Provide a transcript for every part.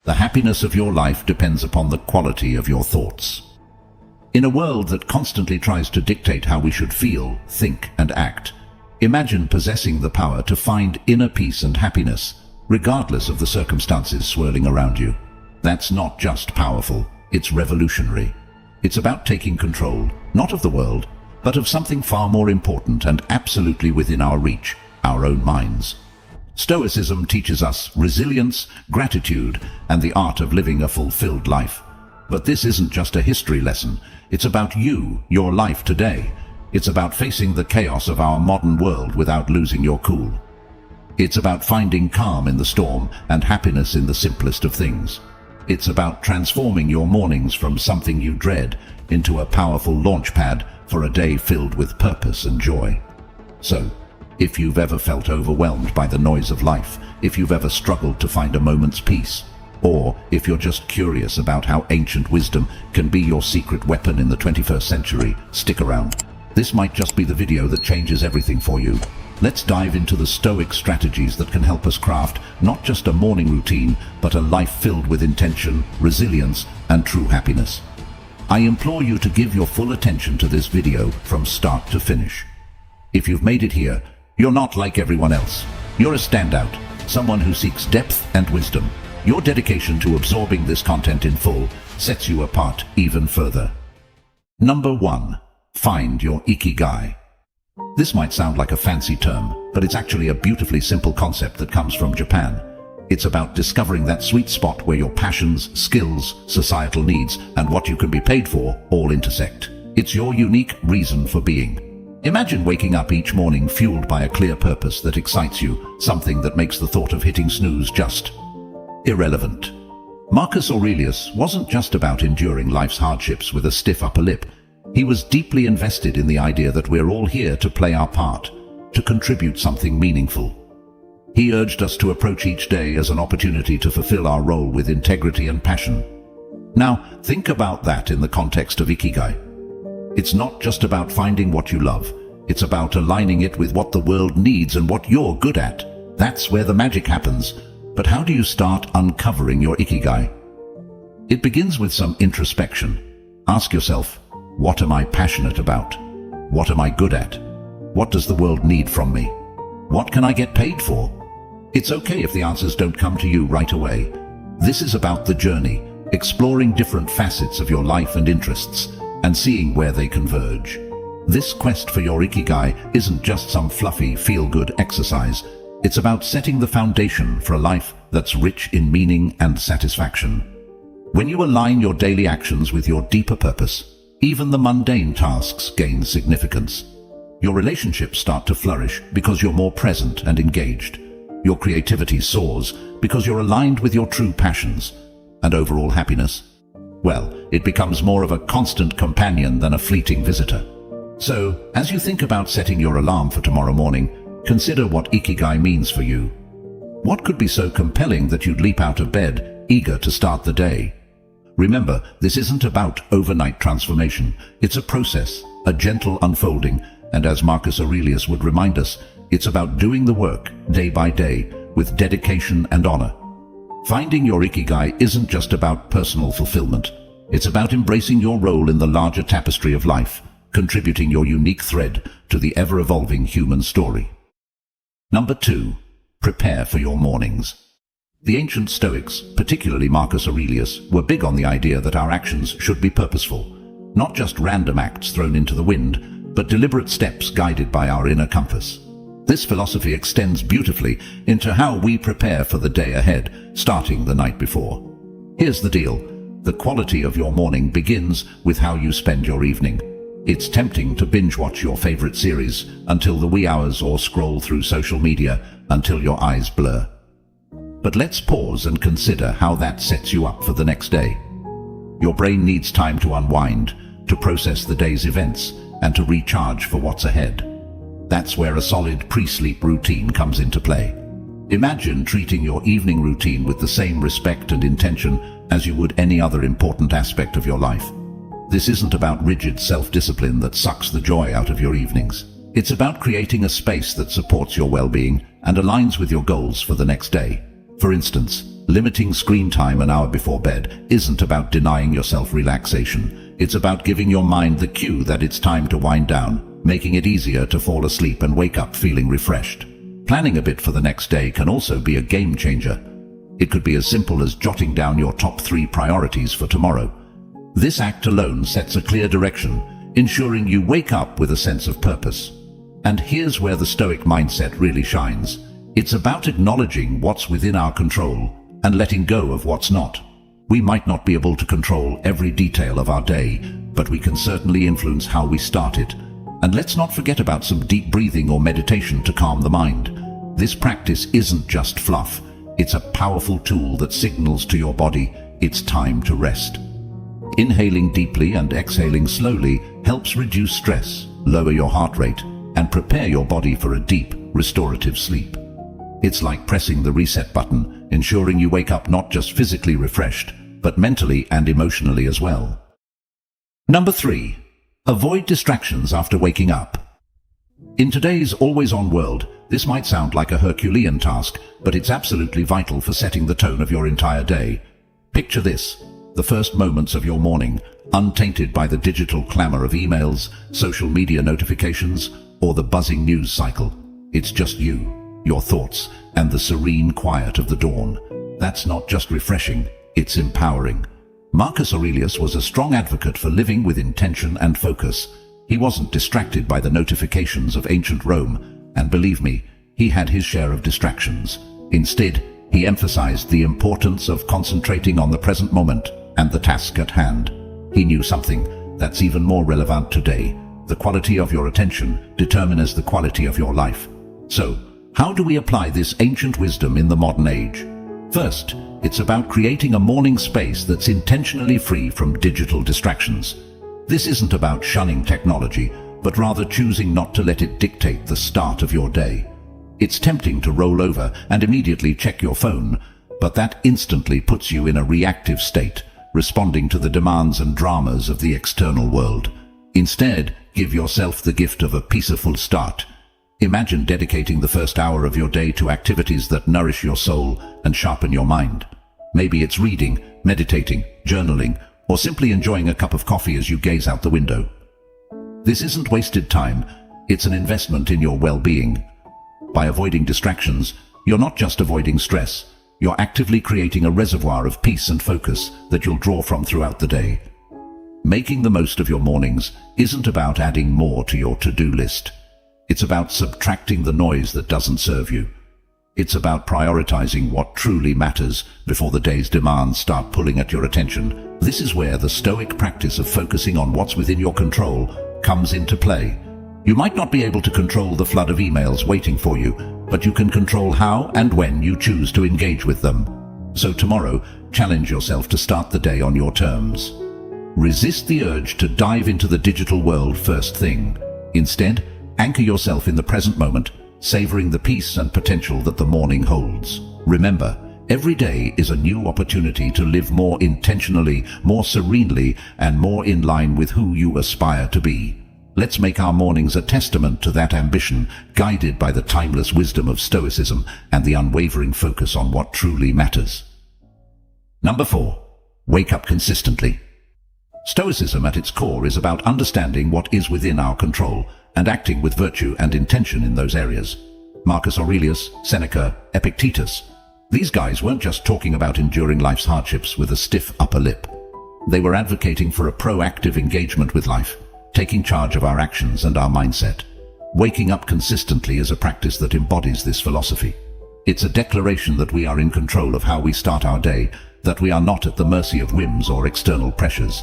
The happiness of your life depends upon the quality of your thoughts. In a world that constantly tries to dictate how we should feel, think, and act, imagine possessing the power to find inner peace and happiness, regardless of the circumstances swirling around you. That's not just powerful, it's revolutionary. It's about taking control, not of the world, but of something far more important and absolutely within our reach, our own minds. Stoicism teaches us resilience, gratitude, and the art of living a fulfilled life. But this isn't just a history lesson. It's about you, your life today. It's about facing the chaos of our modern world without losing your cool. It's about finding calm in the storm and happiness in the simplest of things. It's about transforming your mornings from something you dread into a powerful launchpad for a day filled with purpose and joy. So, if you've ever felt overwhelmed by the noise of life, if you've ever struggled to find a moment's peace, or if you're just curious about how ancient wisdom can be your secret weapon in the 21st century, stick around. This might just be the video that changes everything for you. Let's dive into the Stoic strategies that can help us craft not just a morning routine, but a life filled with intention, resilience, and true happiness. I implore you to give your full attention to this video from start to finish. If you've made it here, you're not like everyone else. You're a standout, someone who seeks depth and wisdom. Your dedication to absorbing this content in full sets you apart even further. Number 1. Find your ikigai. This might sound like a fancy term, but it's actually a beautifully simple concept that comes from Japan. It's about discovering that sweet spot where your passions, skills, societal needs, and what you can be paid for all intersect. It's your unique reason for being. Imagine waking up each morning fueled by a clear purpose that excites you, something that makes the thought of hitting snooze just irrelevant. Marcus Aurelius wasn't just about enduring life's hardships with a stiff upper lip. He was deeply invested in the idea that we're all here to play our part, to contribute something meaningful. He urged us to approach each day as an opportunity to fulfill our role with integrity and passion. Now, think about that in the context of ikigai. It's not just about finding what you love. It's about aligning it with what the world needs and what you're good at. That's where the magic happens. But how do you start uncovering your ikigai? It begins with some introspection. Ask yourself, what am I passionate about? What am I good at? What does the world need from me? What can I get paid for? It's okay if the answers don't come to you right away. This is about the journey, exploring different facets of your life and interests, and seeing where they converge. This quest for your ikigai isn't just some fluffy, feel-good exercise. It's about setting the foundation for a life that's rich in meaning and satisfaction. When you align your daily actions with your deeper purpose, even the mundane tasks gain significance. Your relationships start to flourish because you're more present and engaged. Your creativity soars because you're aligned with your true passions. And overall happiness, well, it becomes more of a constant companion than a fleeting visitor. So, as you think about setting your alarm for tomorrow morning, consider what ikigai means for you. What could be so compelling that you'd leap out of bed, eager to start the day? Remember, this isn't about overnight transformation. It's a process, a gentle unfolding, and as Marcus Aurelius would remind us, it's about doing the work, day by day, with dedication and honor. Finding your ikigai isn't just about personal fulfillment. It's about embracing your role in the larger tapestry of life, contributing your unique thread to the ever-evolving human story. Number 2. Prepare for your mornings. The ancient Stoics, particularly Marcus Aurelius, were big on the idea that our actions should be purposeful, not just random acts thrown into the wind, but deliberate steps guided by our inner compass. This philosophy extends beautifully into how we prepare for the day ahead, starting the night before. Here's the deal. The quality of your morning begins with how you spend your evening. It's tempting to binge-watch your favorite series until the wee hours or scroll through social media until your eyes blur. But let's pause and consider how that sets you up for the next day. Your brain needs time to unwind, to process the day's events, and to recharge for what's ahead. That's where a solid pre-sleep routine comes into play. Imagine treating your evening routine with the same respect and intention as you would any other important aspect of your life. This isn't about rigid self-discipline that sucks the joy out of your evenings. It's about creating a space that supports your well-being and aligns with your goals for the next day. For instance, Limiting screen time an hour before bed isn't about denying yourself relaxation. It's about giving your mind the cue that it's time to wind down, making it easier to fall asleep and wake up feeling refreshed. Planning a bit for the next day can also be a game changer. It could be as simple as jotting down your top 3 priorities for tomorrow. This act alone sets a clear direction, ensuring you wake up with a sense of purpose. And here's where the Stoic mindset really shines. It's about acknowledging what's within our control and letting go of what's not. We might not be able to control every detail of our day, but we can certainly influence how we start it. And let's not forget about some deep breathing or meditation to calm the mind. This practice isn't just fluff. It's a powerful tool that signals to your body it's time to rest. Inhaling deeply and exhaling slowly helps reduce stress, lower your heart rate, and prepare your body for a deep, restorative sleep. It's like pressing the reset button, ensuring you wake up not just physically refreshed, but mentally and emotionally as well. Number 3. Avoid distractions after waking up. In today's always-on world, this might sound like a Herculean task, but it's absolutely vital for setting the tone of your entire day. Picture this: the first moments of your morning, untainted by the digital clamor of emails, social media notifications, or the buzzing news cycle. It's just you, your thoughts, and the serene quiet of the dawn. That's not just refreshing, it's empowering. Marcus Aurelius was a strong advocate for living with intention and focus. He wasn't distracted by the notifications of ancient Rome, and believe me, he had his share of distractions. Instead, he emphasized the importance of concentrating on the present moment and the task at hand. He knew something that's even more relevant today. The quality of your attention determines the quality of your life. So, how do we apply this ancient wisdom in the modern age? First, it's about creating a morning space that's intentionally free from digital distractions. This isn't about shunning technology, but rather choosing not to let it dictate the start of your day. It's tempting to roll over and immediately check your phone, but that instantly puts you in a reactive state, responding to the demands and dramas of the external world. Instead, give yourself the gift of a peaceful start. Imagine dedicating the first hour of your day to activities that nourish your soul and sharpen your mind. Maybe it's reading, meditating, journaling, or simply enjoying a cup of coffee as you gaze out the window. This isn't wasted time, it's an investment in your well-being. By avoiding distractions, you're not just avoiding stress, you're actively creating a reservoir of peace and focus that you'll draw from throughout the day. Making the most of your mornings isn't about adding more to your to-do list. It's about subtracting the noise that doesn't serve you. It's about prioritizing what truly matters before the day's demands start pulling at your attention. This is where the Stoic practice of focusing on what's within your control comes into play. You might not be able to control the flood of emails waiting for you, but you can control how and when you choose to engage with them. So tomorrow, challenge yourself to start the day on your terms. Resist the urge to dive into the digital world first thing. Instead, anchor yourself in the present moment, savoring the peace and potential that the morning holds. Remember, every day is a new opportunity to live more intentionally, more serenely, and more in line with who you aspire to be. Let's make our mornings a testament to that ambition, guided by the timeless wisdom of Stoicism and the unwavering focus on what truly matters. Number 4. Wake up consistently. Stoicism at its core is about understanding what is within our control and acting with virtue and intention in those areas. Marcus Aurelius, Seneca, Epictetus. These guys weren't just talking about enduring life's hardships with a stiff upper lip. They were advocating for a proactive engagement with life, taking charge of our actions and our mindset. Waking up consistently is a practice that embodies this philosophy. It's a declaration that we are in control of how we start our day, that we are not at the mercy of whims or external pressures.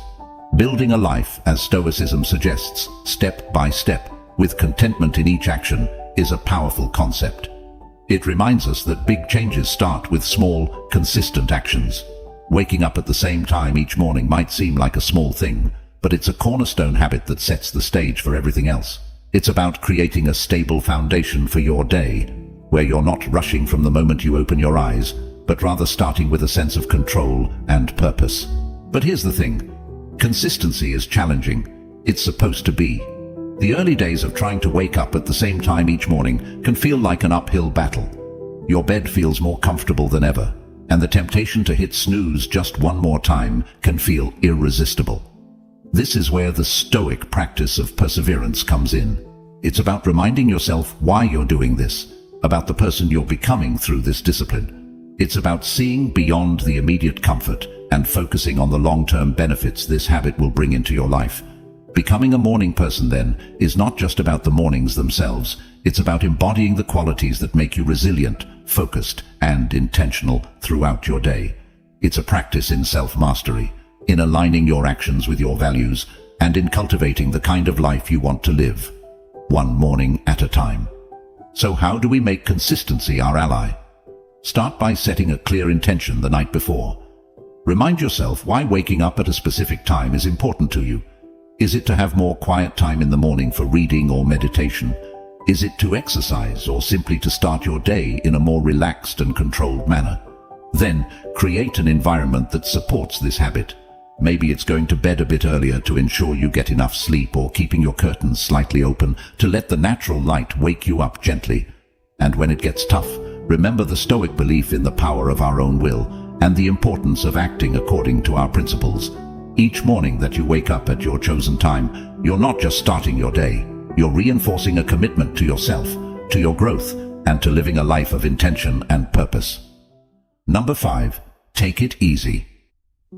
Building a life, as Stoicism suggests, step by step, with contentment in each action, is a powerful concept. It reminds us that big changes start with small, consistent actions. Waking up at the same time each morning might seem like a small thing, but it's a cornerstone habit that sets the stage for everything else. It's about creating a stable foundation for your day, where you're not rushing from the moment you open your eyes, but rather starting with a sense of control and purpose. But here's the thing. Consistency is challenging. It's supposed to be. The early days of trying to wake up at the same time each morning can feel like an uphill battle. Your bed feels more comfortable than ever. and the temptation to hit snooze just one more time can feel irresistible. This is where the Stoic practice of perseverance comes in. It's about reminding yourself why you're doing this, about the person you're becoming through this discipline. It's about seeing beyond the immediate comfort and focusing on the long-term benefits this habit will bring into your life. Becoming a morning person, then, is not just about the mornings themselves. It's about embodying the qualities that make you resilient, focused, and intentional throughout your day. It's a practice in self-mastery, in aligning your actions with your values, and in cultivating the kind of life you want to live, one morning at a time. So how do we make consistency our ally? Start by setting a clear intention the night before. Remind yourself why waking up at a specific time is important to you. Is it to have more quiet time in the morning for reading or meditation? Is it to exercise, or simply to start your day in a more relaxed and controlled manner? Then, create an environment that supports this habit. Maybe it's going to bed a bit earlier to ensure you get enough sleep, or keeping your curtains slightly open to let the natural light wake you up gently. And when it gets tough, remember the Stoic belief in the power of our own will and the importance of acting according to our principles. Each morning that you wake up at your chosen time, you're not just starting your day, you're reinforcing a commitment to yourself, to your growth, and to living a life of intention and purpose. Number 5, take it easy.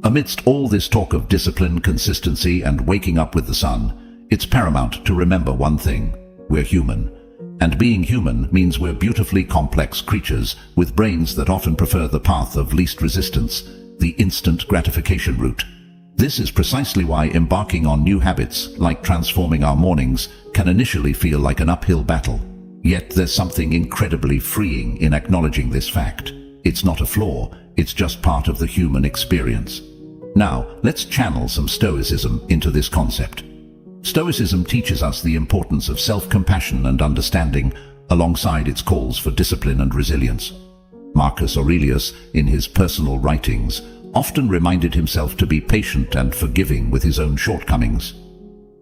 Amidst all this talk of discipline, consistency, and waking up with the sun, it's paramount to remember one thing: we're human. And being human means we're beautifully complex creatures with brains that often prefer the path of least resistance, the instant gratification route. This is precisely why embarking on new habits, like transforming our mornings, can initially feel like an uphill battle. Yet there's something incredibly freeing in acknowledging this fact. It's not a flaw, it's just part of the human experience. Now, let's channel some Stoicism into this concept. Stoicism teaches us the importance of self-compassion and understanding, alongside its calls for discipline and resilience. Marcus Aurelius, in his personal writings, often reminded himself to be patient and forgiving with his own shortcomings.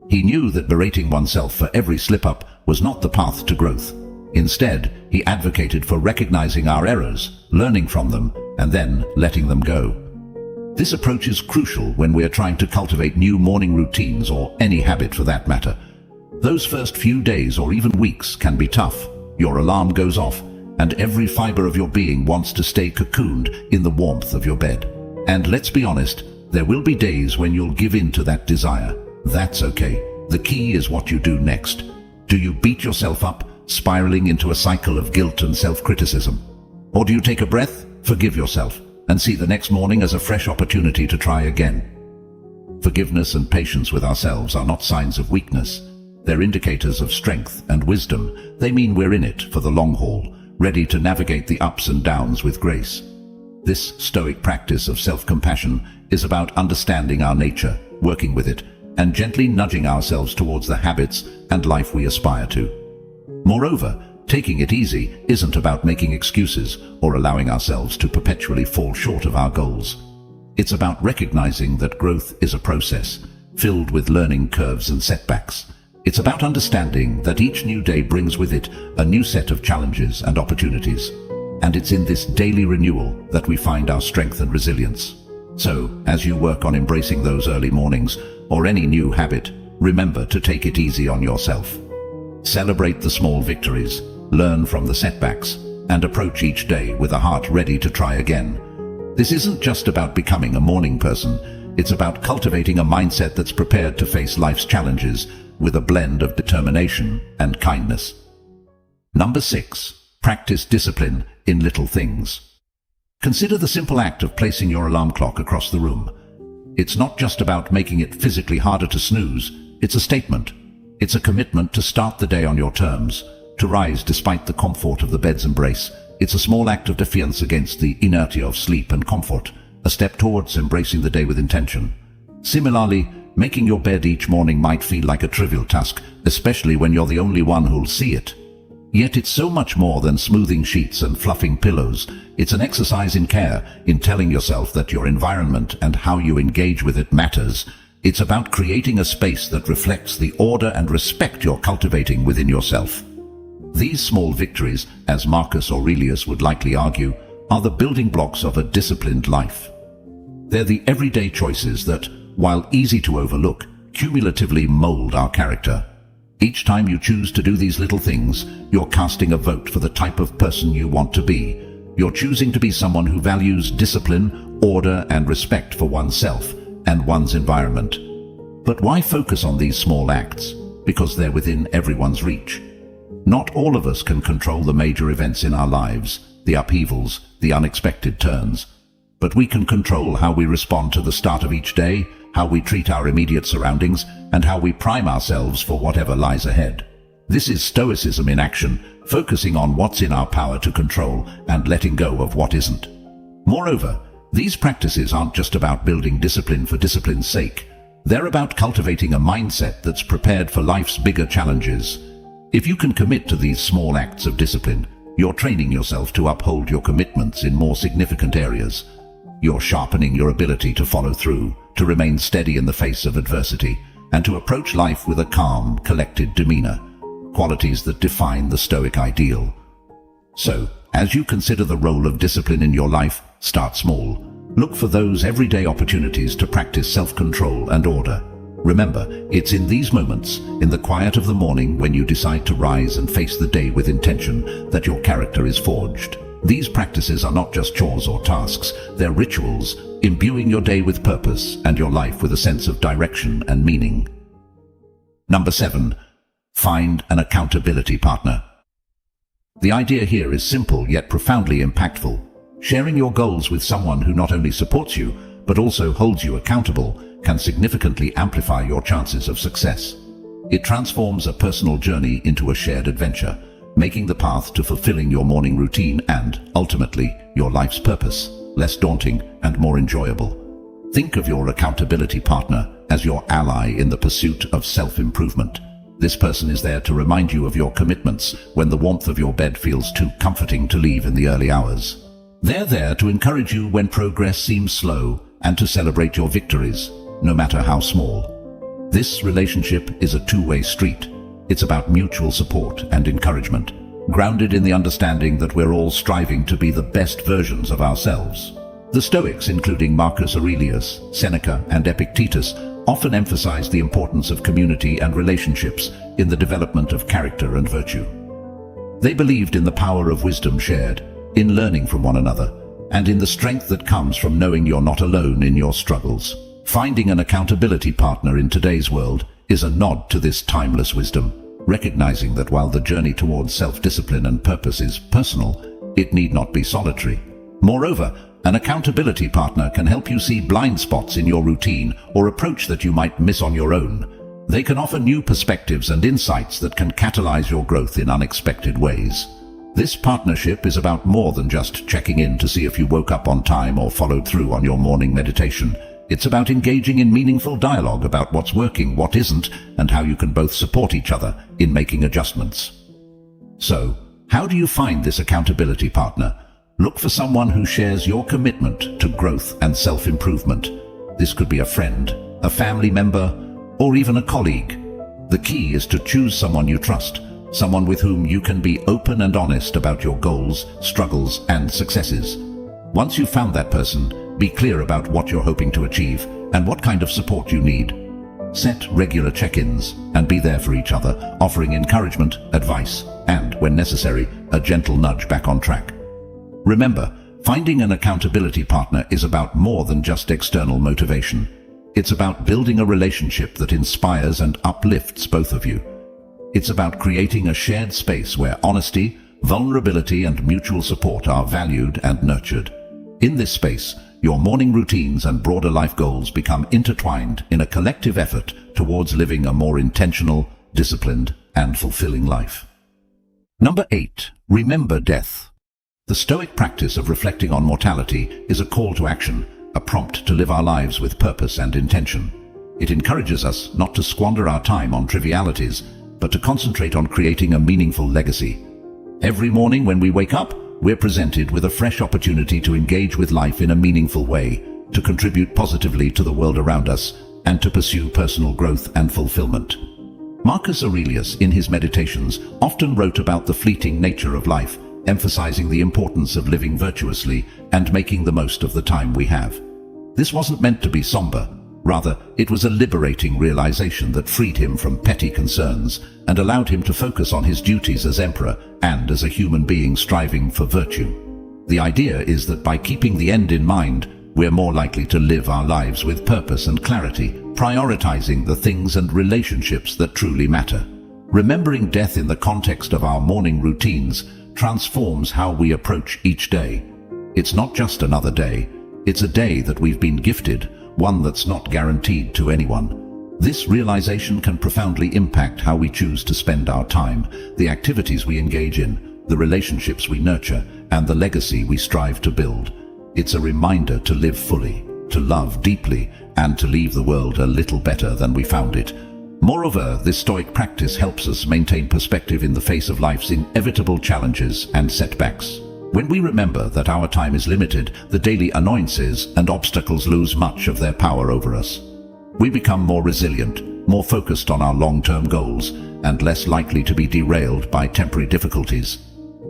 He knew that berating oneself for every slip-up was not the path to growth. Instead, he advocated for recognizing our errors, learning from them, and then letting them go. This approach is crucial when we are trying to cultivate new morning routines, or any habit for that matter. Those first few days or even weeks can be tough. Your alarm goes off, and every fiber of your being wants to stay cocooned in the warmth of your bed. And let's be honest, there will be days when you'll give in to that desire. That's okay. The key is what you do next. Do you beat yourself up, spiraling into a cycle of guilt and self-criticism? Or do you take a breath, forgive yourself, and see the next morning as a fresh opportunity to try again? Forgiveness and patience with ourselves are not signs of weakness. They're indicators of strength and wisdom. They mean we're in it for the long haul, ready to navigate the ups and downs with grace. This Stoic practice of self-compassion is about understanding our nature, working with it, and gently nudging ourselves towards the habits and life we aspire to. Moreover, taking it easy isn't about making excuses or allowing ourselves to perpetually fall short of our goals. It's about recognizing that growth is a process, filled with learning curves and setbacks. It's about understanding that each new day brings with it a new set of challenges and opportunities. And it's in this daily renewal that we find our strength and resilience. So, as you work on embracing those early mornings, or any new habit, remember to take it easy on yourself. Celebrate the small victories, learn from the setbacks, and approach each day with a heart ready to try again. This isn't just about becoming a morning person, it's about cultivating a mindset that's prepared to face life's challenges with a blend of determination and kindness. Number 6. Practice discipline in little things. Consider the simple act of placing your alarm clock across the room. It's not just about making it physically harder to snooze, it's a statement. It's a commitment to start the day on your terms, to rise despite the comfort of the bed's embrace. It's a small act of defiance against the inertia of sleep and comfort, a step towards embracing the day with intention. Similarly, making your bed each morning might feel like a trivial task, especially when you're the only one who'll see it. Yet it's so much more than smoothing sheets and fluffing pillows. It's an exercise in care, in telling yourself that your environment and how you engage with it matters. It's about creating a space that reflects the order and respect you're cultivating within yourself. These small victories, as Marcus Aurelius would likely argue, are the building blocks of a disciplined life. They're the everyday choices that, while easy to overlook, cumulatively mold our character. Each time you choose to do these little things, you're casting a vote for the type of person you want to be. You're choosing to be someone who values discipline, order, and respect for oneself and one's environment. But why focus on these small acts? Because they're within everyone's reach. Not all of us can control the major events in our lives, the upheavals, the unexpected turns. But we can control how we respond to the start of each day, how we treat our immediate surroundings, and how we prime ourselves for whatever lies ahead. This is Stoicism in action, focusing on what's in our power to control and letting go of what isn't. Moreover, these practices aren't just about building discipline for discipline's sake. They're about cultivating a mindset that's prepared for life's bigger challenges. If you can commit to these small acts of discipline, you're training yourself to uphold your commitments in more significant areas. You're sharpening your ability to follow through, to remain steady in the face of adversity, and to approach life with a calm, collected demeanor, qualities that define the Stoic ideal. So, as you consider the role of discipline in your life, start small. Look for those everyday opportunities to practice self-control and order. Remember, it's in these moments, in the quiet of the morning, when you decide to rise and face the day with intention, that your character is forged. These practices are not just chores or tasks, they're rituals, imbuing your day with purpose and your life with a sense of direction and meaning. Number 7. Find an accountability partner. The idea here is simple yet profoundly impactful. Sharing your goals with someone who not only supports you, but also holds you accountable, can significantly amplify your chances of success. It transforms a personal journey into a shared adventure, making the path to fulfilling your morning routine and, ultimately, your life's purpose less daunting and more enjoyable. Think of your accountability partner as your ally in the pursuit of self-improvement. This person is there to remind you of your commitments when the warmth of your bed feels too comforting to leave in the early hours. They're there to encourage you when progress seems slow and to celebrate your victories, no matter how small. This relationship is a two-way street. It's about mutual support and encouragement, grounded in the understanding that we're all striving to be the best versions of ourselves. The Stoics, including Marcus Aurelius, Seneca, and Epictetus, often emphasize the importance of community and relationships in the development of character and virtue. They believed in the power of wisdom shared, in learning from one another, and in the strength that comes from knowing you're not alone in your struggles. Finding an accountability partner in today's world is a nod to this timeless wisdom, recognizing that while the journey towards self-discipline and purpose is personal, it need not be solitary. Moreover, an accountability partner can help you see blind spots in your routine or approach that you might miss on your own. They can offer new perspectives and insights that can catalyze your growth in unexpected ways. This partnership is about more than just checking in to see if you woke up on time or followed through on your morning meditation. It's about engaging in meaningful dialogue about what's working, what isn't, and how you can both support each other in making adjustments. So, how do you find this accountability partner? Look for someone who shares your commitment to growth and self-improvement. This could be a friend, a family member, or even a colleague. The key is to choose someone you trust, someone with whom you can be open and honest about your goals, struggles, and successes. Once you've found that person, be clear about what you're hoping to achieve and what kind of support you need. Set regular check-ins and be there for each other, offering encouragement, advice, and, when necessary, a gentle nudge back on track. Remember, finding an accountability partner is about more than just external motivation. It's about building a relationship that inspires and uplifts both of you. It's about creating a shared space where honesty, vulnerability, and mutual support are valued and nurtured. In this space, your morning routines and broader life goals become intertwined in a collective effort towards living a more intentional, disciplined, and fulfilling life. Number 8. Remember death. The Stoic practice of reflecting on mortality is a call to action, a prompt to live our lives with purpose and intention. It encourages us not to squander our time on trivialities, but to concentrate on creating a meaningful legacy. Every morning when we wake up, we're presented with a fresh opportunity to engage with life in a meaningful way, to contribute positively to the world around us, and to pursue personal growth and fulfillment. Marcus Aurelius, in his Meditations, often wrote about the fleeting nature of life, emphasizing the importance of living virtuously and making the most of the time we have. This wasn't meant to be somber. Rather, it was a liberating realization that freed him from petty concerns and allowed him to focus on his duties as emperor and as a human being striving for virtue. The idea is that by keeping the end in mind, we're more likely to live our lives with purpose and clarity, prioritizing the things and relationships that truly matter. Remembering death in the context of our morning routines transforms how we approach each day. It's not just another day, it's a day that we've been gifted, one that's not guaranteed to anyone. This realization can profoundly impact how we choose to spend our time, the activities we engage in, the relationships we nurture, and the legacy we strive to build. It's a reminder to live fully, to love deeply, and to leave the world a little better than we found it. Moreover, this Stoic practice helps us maintain perspective in the face of life's inevitable challenges and setbacks. When we remember that our time is limited, the daily annoyances and obstacles lose much of their power over us. We become more resilient, more focused on our long-term goals, and less likely to be derailed by temporary difficulties.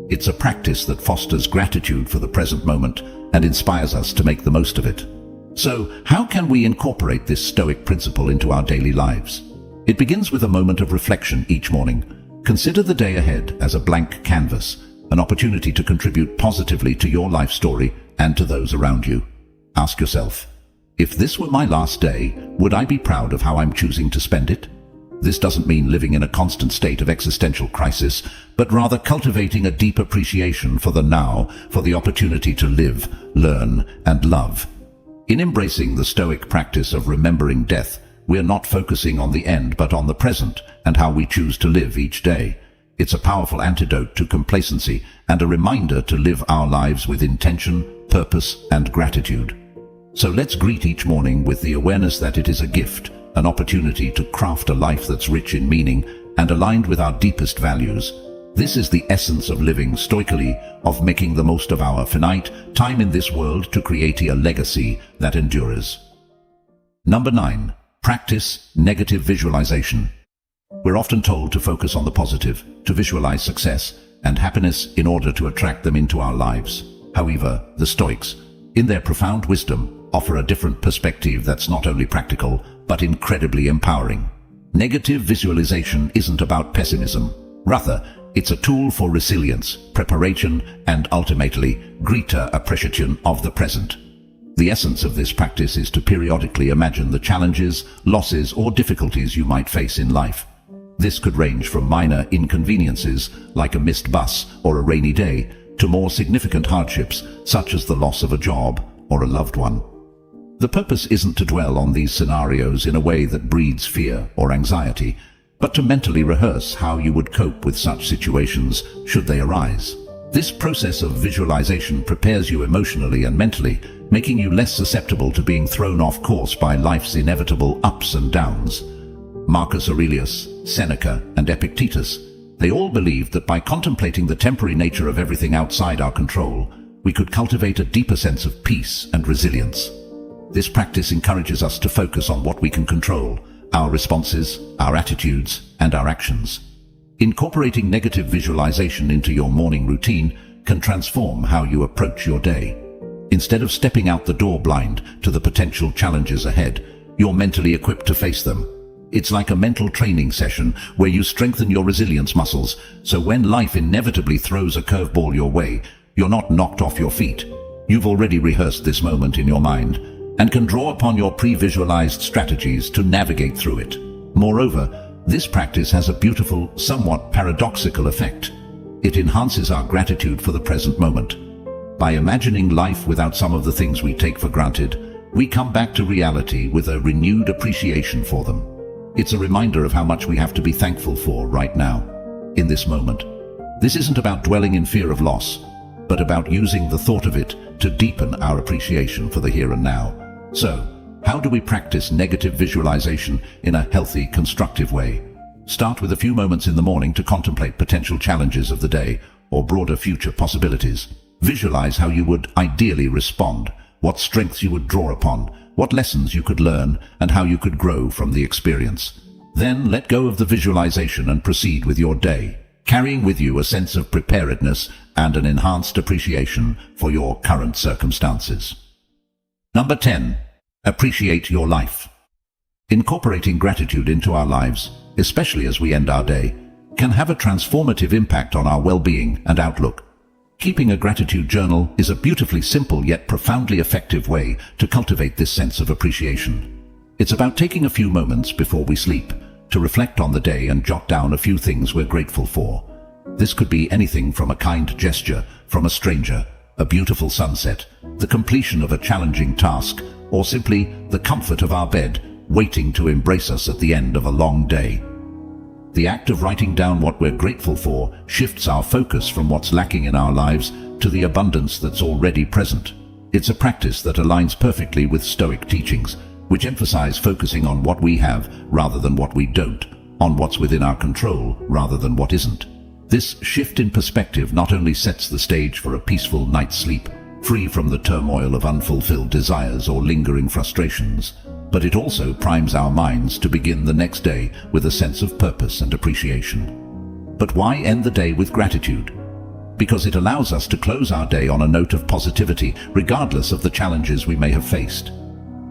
It's a practice that fosters gratitude for the present moment and inspires us to make the most of it. So, how can we incorporate this Stoic principle into our daily lives? It begins with a moment of reflection each morning. Consider the day ahead as a blank canvas, an opportunity to contribute positively to your life story and to those around you. Ask yourself, if this were my last day, would I be proud of how I'm choosing to spend it? This doesn't mean living in a constant state of existential crisis, but rather cultivating a deep appreciation for the now, for the opportunity to live, learn, and love. In embracing the Stoic practice of remembering death, we're not focusing on the end but on the present and how we choose to live each day. It's a powerful antidote to complacency and a reminder to live our lives with intention, purpose, and gratitude. So let's greet each morning with the awareness that it is a gift, an opportunity to craft a life that's rich in meaning and aligned with our deepest values. This is the essence of living stoically, of making the most of our finite time in this world to create a legacy that endures. Number 9. Practice negative visualization. We're often told to focus on the positive, to visualize success and happiness in order to attract them into our lives. However, the Stoics, in their profound wisdom, offer a different perspective that's not only practical, but incredibly empowering. Negative visualization isn't about pessimism. Rather, it's a tool for resilience, preparation, and ultimately, greater appreciation of the present. The essence of this practice is to periodically imagine the challenges, losses, or difficulties you might face in life. This could range from minor inconveniences, like a missed bus or a rainy day, to more significant hardships, such as the loss of a job or a loved one. The purpose isn't to dwell on these scenarios in a way that breeds fear or anxiety, but to mentally rehearse how you would cope with such situations should they arise. This process of visualization prepares you emotionally and mentally, making you less susceptible to being thrown off course by life's inevitable ups and downs. Marcus Aurelius, Seneca, and Epictetus, they all believed that by contemplating the temporary nature of everything outside our control, we could cultivate a deeper sense of peace and resilience. This practice encourages us to focus on what we can control, our responses, our attitudes, and our actions. Incorporating negative visualization into your morning routine can transform how you approach your day. Instead of stepping out the door blind to the potential challenges ahead, you're mentally equipped to face them. It's like a mental training session where you strengthen your resilience muscles, so when life inevitably throws a curveball your way, you're not knocked off your feet. You've already rehearsed this moment in your mind and can draw upon your pre-visualized strategies to navigate through it. Moreover, this practice has a beautiful, somewhat paradoxical effect. It enhances our gratitude for the present moment. By imagining life without some of the things we take for granted, we come back to reality with a renewed appreciation for them. It's a reminder of how much we have to be thankful for right now, in this moment. This isn't about dwelling in fear of loss, but about using the thought of it to deepen our appreciation for the here and now. So, how do we practice negative visualization in a healthy, constructive way? Start with a few moments in the morning to contemplate potential challenges of the day or broader future possibilities. Visualize how you would ideally respond, what strengths you would draw upon, what lessons you could learn, and how you could grow from the experience. Then let go of the visualization and proceed with your day. carrying with you a sense of preparedness and an enhanced appreciation for your current circumstances. Number 10. Appreciate your life. Incorporating gratitude into our lives, especially as we end our day, can have a transformative impact on our well-being and outlook. Keeping a gratitude journal is a beautifully simple yet profoundly effective way to cultivate this sense of appreciation. It's about taking a few moments before we sleep to reflect on the day and jot down a few things we're grateful for. This could be anything from a kind gesture from a stranger, a beautiful sunset, the completion of a challenging task, or simply the comfort of our bed, waiting to embrace us at the end of a long day. The act of writing down what we're grateful for shifts our focus from what's lacking in our lives to the abundance that's already present. It's a practice that aligns perfectly with Stoic teachings, which emphasize focusing on what we have rather than what we don't, on what's within our control rather than what isn't. This shift in perspective not only sets the stage for a peaceful night's sleep, free from the turmoil of unfulfilled desires or lingering frustrations, but it also primes our minds to begin the next day with a sense of purpose and appreciation. But why end the day with gratitude? Because it allows us to close our day on a note of positivity, regardless of the challenges we may have faced.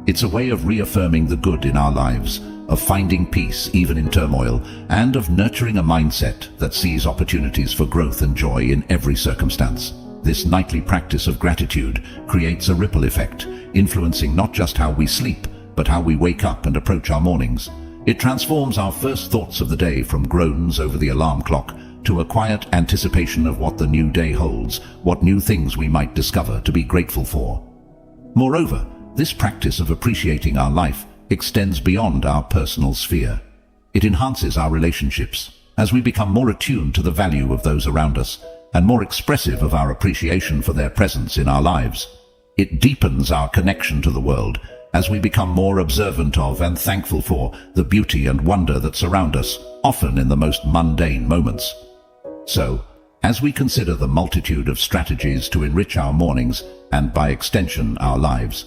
It's a way of reaffirming the good in our lives, of finding peace even in turmoil, and of nurturing a mindset that sees opportunities for growth and joy in every circumstance. This nightly practice of gratitude creates a ripple effect, influencing not just how we sleep, but how we wake up and approach our mornings. It transforms our first thoughts of the day from groans over the alarm clock to a quiet anticipation of what the new day holds, what new things we might discover to be grateful for. Moreover, this practice of appreciating our life extends beyond our personal sphere. It enhances our relationships as we become more attuned to the value of those around us and more expressive of our appreciation for their presence in our lives. It deepens our connection to the world as we become more observant of and thankful for the beauty and wonder that surround us, often in the most mundane moments. So, as we consider the multitude of strategies to enrich our mornings and by extension our lives,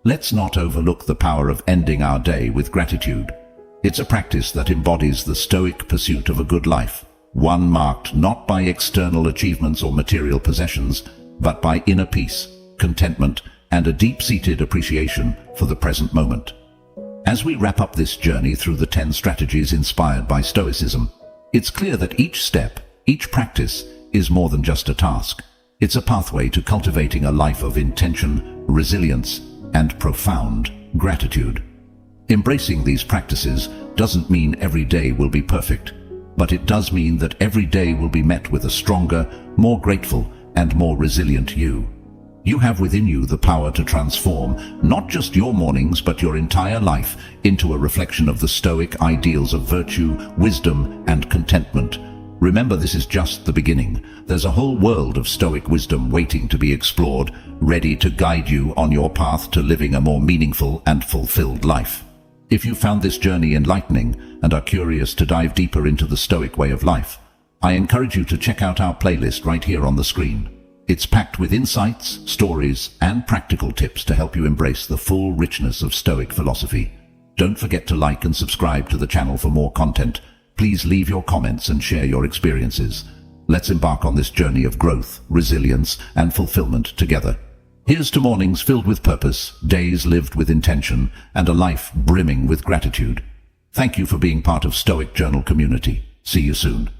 let's not overlook the power of ending our day with gratitude. It's a practice that embodies the Stoic pursuit of a good life, one marked not by external achievements or material possessions, but by inner peace, contentment, and a deep-seated appreciation for the present moment. As we wrap up this journey through the 10 strategies inspired by Stoicism, it's clear that each step, each practice, is more than just a task. It's a pathway to cultivating a life of intention, resilience, and profound gratitude. Embracing these practices doesn't mean every day will be perfect, but it does mean that every day will be met with a stronger, more grateful, and more resilient you. You have within you the power to transform not just your mornings but your entire life into a reflection of the Stoic ideals of virtue, wisdom, and contentment. Remember, this is just the beginning. There's a whole world of Stoic wisdom waiting to be explored, ready to guide you on your path to living a more meaningful and fulfilled life. If you found this journey enlightening and are curious to dive deeper into the Stoic way of life, I encourage you to check out our playlist right here on the screen. It's packed with insights, stories, and practical tips to help you embrace the full richness of Stoic philosophy. Don't forget to like and subscribe to the channel for more content. Please leave your comments and share your experiences. Let's embark on this journey of growth, resilience, and fulfillment together. Here's to mornings filled with purpose, days lived with intention, and a life brimming with gratitude. Thank you for being part of Stoic Journal community. See you soon.